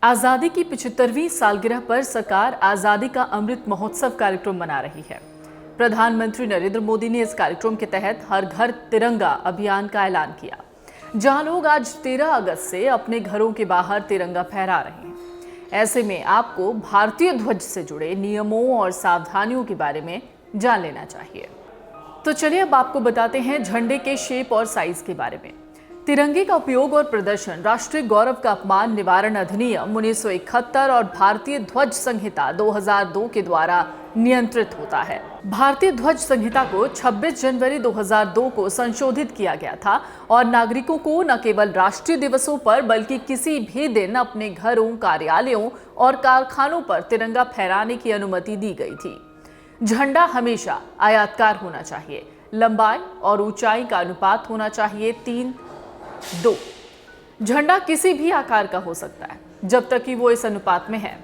आजादी की 75वीं सालगिरह पर सरकार आजादी का अमृत महोत्सव कार्यक्रम मना रही है। प्रधानमंत्री नरेंद्र मोदी ने इस कार्यक्रम के तहत हर घर तिरंगा अभियान का ऐलान किया, जहां लोग आज 13 अगस्त से अपने घरों के बाहर तिरंगा फहरा रहे हैं। ऐसे में आपको भारतीय ध्वज से जुड़े नियमों और सावधानियों के बारे में जान लेना चाहिए। तो चलिए अब आपको बताते हैं झंडे के शेप और साइज के बारे में। तिरंगे का उपयोग और प्रदर्शन राष्ट्रीय गौरव का अपमान निवारण अधिनियम 1971 और भारतीय ध्वज संहिता 2002 के द्वारा नियंत्रित होता है। भारतीय ध्वज संहिता को 26 जनवरी 2002 को संशोधित किया गया था और नागरिकों को न केवल राष्ट्रीय दिवसों पर बल्कि किसी भी दिन अपने घरों, कार्यालयों और कारखानों पर तिरंगा फहराने की अनुमति दी गई थी। झंडा हमेशा आयताकार होना चाहिए। लंबाई और ऊंचाई का अनुपात होना चाहिए 3:2। झंडा किसी भी आकार का हो सकता है जब तक कि वो इस अनुपात में है।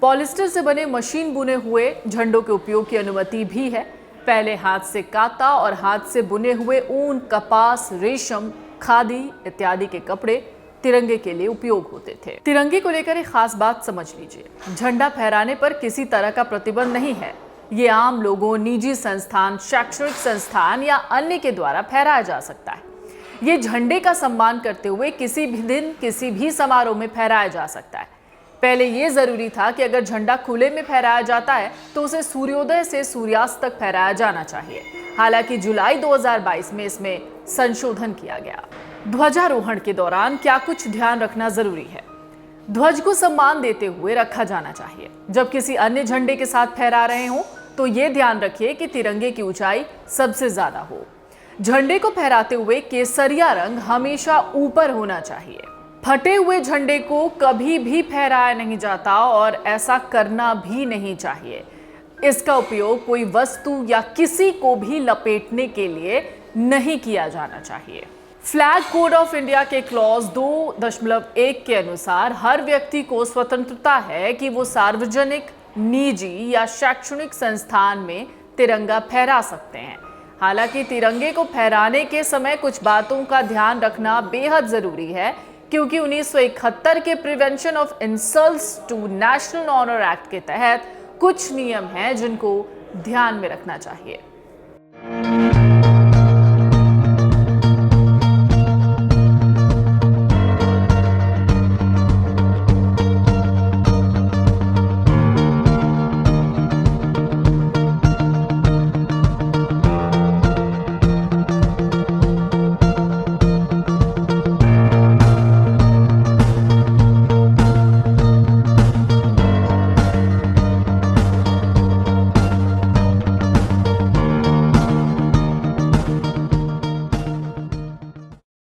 पॉलिस्टर से बने मशीन बुने हुए झंडों के उपयोग की अनुमति भी है। पहले हाथ से काता और हाथ से बुने हुए ऊन, कपास, रेशम, खादी इत्यादि के कपड़े तिरंगे के लिए उपयोग होते थे। तिरंगे को लेकर एक खास बात समझ लीजिए। झंडा फहराने पर किसी तरह का प्रतिबंध नहीं है। ये आम लोगों, निजी संस्थान, शैक्षणिक संस्थान या अन्य के द्वारा फहराया जा सकता है। ये झंडे का सम्मान करते हुए किसी भी दिन, किसी भी समारोह में फहराया जा सकता है। पहले ये जरूरी था कि अगर झंडा खुले में फहराया जाता है तो उसे सूर्योदय से सूर्यास्त तक फहराया जाना चाहिए। हालांकि जुलाई 2022 में इसमें संशोधन किया गया। ध्वजारोहण के दौरान क्या कुछ ध्यान रखना जरूरी है? ध्वज को सम्मान देते हुए रखा जाना चाहिए। जब किसी अन्य झंडे के साथ फहरा रहे हों तो ये ध्यान रखिए कि तिरंगे की ऊंचाई सबसे ज्यादा हो। झंडे को फहराते हुए केसरिया रंग हमेशा ऊपर होना चाहिए। फटे हुए झंडे को कभी भी फहराया नहीं जाता और ऐसा करना भी नहीं चाहिए। इसका उपयोग कोई वस्तु या किसी को भी लपेटने के लिए नहीं किया जाना चाहिए। फ्लैग कोड ऑफ इंडिया के क्लॉज 2.1 के अनुसार हर व्यक्ति को स्वतंत्रता है कि वो सार्वजनिक, निजी या शैक्षणिक संस्थान में तिरंगा फहरा सकते हैं। हालांकि तिरंगे को फहराने के समय कुछ बातों का ध्यान रखना बेहद जरूरी है, क्योंकि 1971 के prevention of insults to national honour act के तहत कुछ नियम हैं जिनको ध्यान में रखना चाहिए।